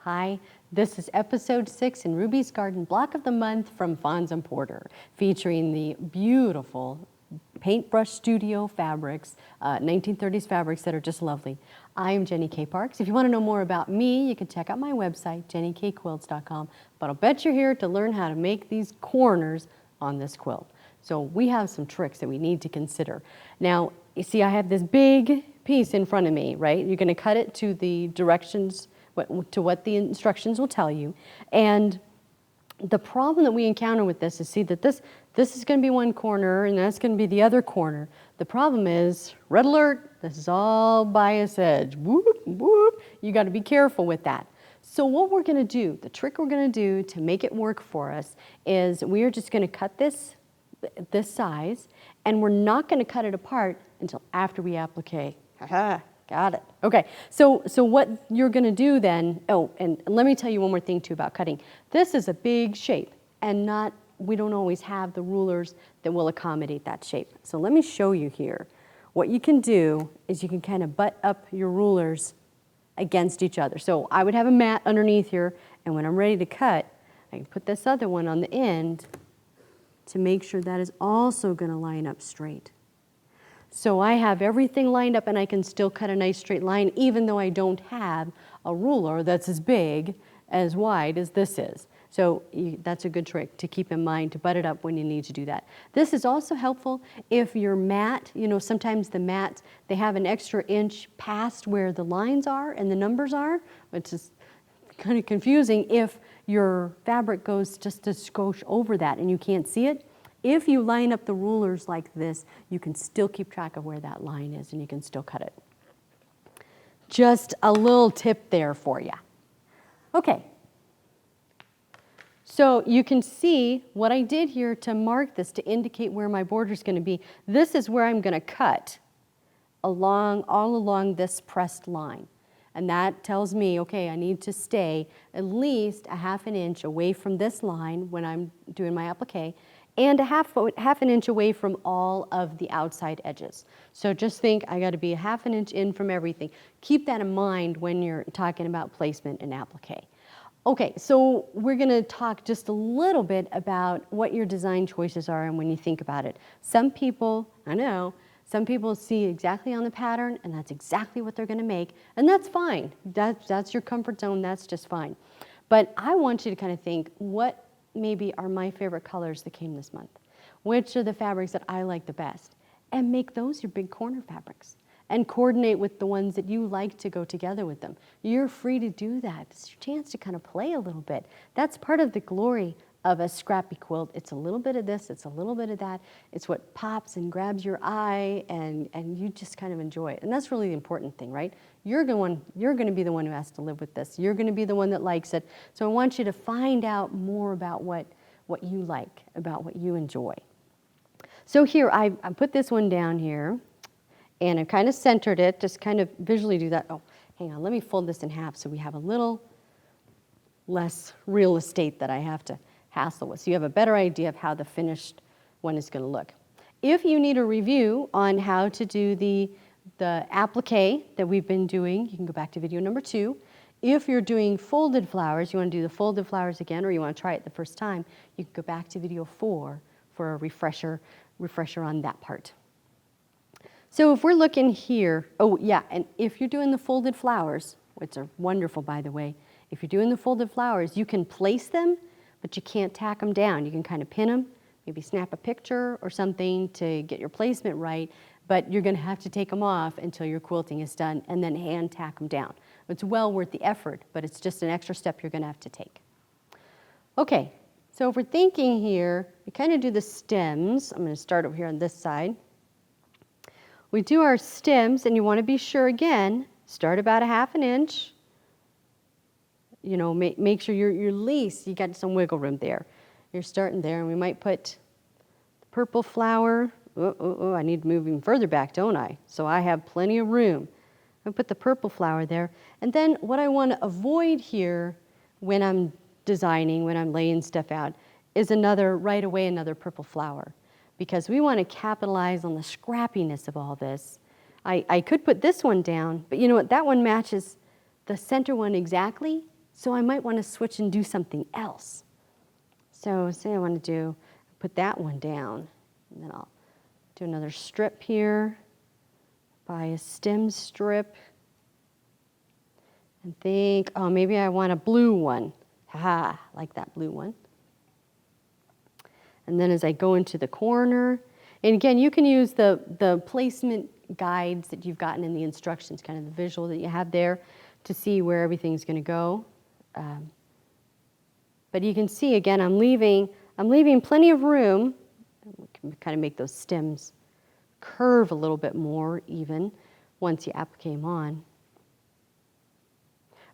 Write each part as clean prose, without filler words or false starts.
Hi, this is episode 6 in Ruby's Garden Block of the Month from Fons and Porter, featuring the beautiful paintbrush studio fabrics, 1930s fabrics that are just lovely. I'm Jenny K. Parks. If you want to know more about me, you can check out my website, jennykquilts.com, but I'll bet you're here to learn how to make these corners on this quilt. So we have some tricks that we need to consider. Now, you see I have this big piece in front of me, right? You're going to cut it to the directions, to what the instructions will tell you. And the problem that we encounter with this is, see that this is going to be one corner and that's going to be the other corner. The problem is, red alert, this is all bias edge. Whoop, whoop. You got to be careful with that. So what we're going to do, the trick we're going to do to make it work for us is we are just going to cut this size, and we're not going to cut it apart until after we applique. Haha. Got it. Okay, so what you're going to do then, oh, and let me tell you one more thing too about cutting. This is a big shape, and we don't always have the rulers that will accommodate that shape. So let me show you here. What you can do is you can kind of butt up your rulers against each other. So I would have a mat underneath here, and when I'm ready to cut, I can put this other one on the end to make sure that is also going to line up straight. So I have everything lined up and I can still cut a nice straight line even though I don't have a ruler that's as big, as wide as this is. So that's a good trick to keep in mind, to butt it up when you need to do that. This is also helpful if your mat, sometimes the mats, they have an extra inch past where the lines are and the numbers are, which is kind of confusing if your fabric goes just a skosh over that and you can't see it. If you line up the rulers like this, you can still keep track of where that line is and you can still cut it. Just a little tip there for you. Okay. So you can see what I did here to mark this, to indicate where my border is going to be. This is where I'm going to cut all along this pressed line. And that tells me, okay, I need to stay at least a half an inch away from this line when I'm doing my applique, and a half an inch away from all of the outside edges. So just think, I got to be a half an inch in from everything. Keep that in mind when you're talking about placement and applique. Okay, so we're going to talk just a little bit about what your design choices are and when you think about it. Some people, I know, some people see exactly on the pattern and that's exactly what they're going to make, and that's fine. That's your comfort zone, that's just fine. But I want you to kind of think, what maybe are my favorite colors that came this month? Which are the fabrics that I like the best? And make those your big corner fabrics. And coordinate with the ones that you like to go together with them. You're free to do that. It's your chance to kind of play a little bit. That's part of the glory of a scrappy quilt. It's a little bit of this, it's a little bit of that. It's what pops and grabs your eye, and you just kind of enjoy it. And that's really the important thing, right? You're going to be the one who has to live with this. You're going to be the one that likes it. So I want you to find out more about what you like, about what you enjoy. So here, I put this one down here, and I've kind of centered it, just kind of visually do that. Oh, hang on, let me fold this in half so we have a little less real estate that I have to hassle with. So you have a better idea of how the finished one is going to look. If you need a review on how to do the applique that we've been doing, you can go back to video number 2. If you're doing folded flowers, you want to do the folded flowers again, or you want to try it the first time, you can go back to video 4 for a refresher on that part. So if we're looking here, oh yeah, and if you're doing the folded flowers, which are wonderful by the way, if you're doing the folded flowers, you can place them, but you can't tack them down. You can kind of pin them, maybe snap a picture or something to get your placement right, but you're going to have to take them off until your quilting is done and then hand tack them down. It's well worth the effort, but it's just an extra step you're going to have to take. Okay, so if we're thinking here, we kind of do the stems. I'm going to start over here on this side. We do our stems, and you want to be sure, again, start about a half an inch. Make sure your least, you got some wiggle room there. You're starting there, and we might put the purple flower. I need to move even further back, don't I? So I have plenty of room. I put the purple flower there. And then what I want to avoid here when I'm designing, when I'm laying stuff out, is right away another purple flower. Because we want to capitalize on the scrappiness of all this. I could put this one down, but you know what? That one matches the center one exactly, So I might want to switch and do something else. So say I want to put that one down, and then I'll do another strip here, buy a stem strip, and think, oh, maybe I want a blue one. Haha, like that blue one. And then as I go into the corner, and again, you can use the placement guides that you've gotten in the instructions, kind of the visual that you have there, to see where everything's going to go. But you can see, again, I'm leaving plenty of room. We can kind of make those stems curve a little bit more even once you applique them on.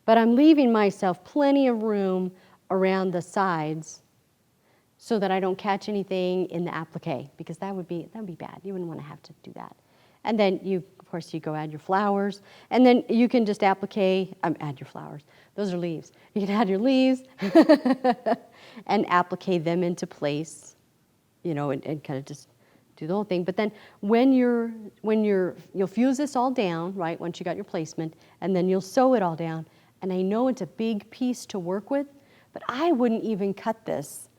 But I'm leaving myself plenty of room around the sides so that I don't catch anything in the applique, because that would be bad. You wouldn't want to have to do that. And then of course, you go add your flowers, and then you can just applique, add your flowers. Those are leaves. You can add your leaves and applique them into place, and kind of just do the whole thing. But then you'll fuse this all down, right, once you got your placement, and then you'll sew it all down. And I know it's a big piece to work with, but I wouldn't even cut this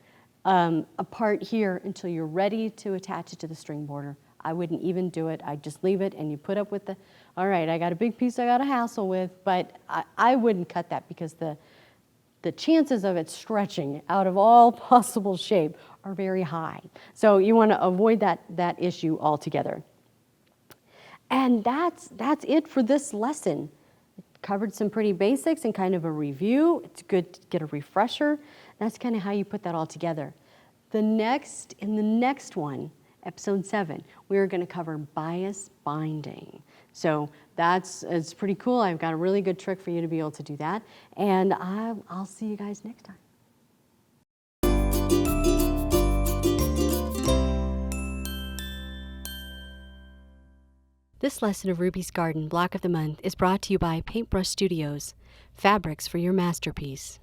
apart here until you're ready to attach it to the string border. I wouldn't even do it. I'd just leave it, and you put up with all right, I got a big piece I got to hassle with, but I wouldn't cut that, because the chances of it stretching out of all possible shape are very high. So you want to avoid that issue altogether. And that's it for this lesson. Covered some pretty basics and kind of a review. It's good to get a refresher. That's kind of how you put that all together. In the next one, episode 7, we are going to cover bias binding. So it's pretty cool. I've got a really good trick for you to be able to do that. And I'll see you guys next time. This lesson of Ruby's Garden Block of the Month is brought to you by Paintbrush Studios, fabrics for your masterpiece.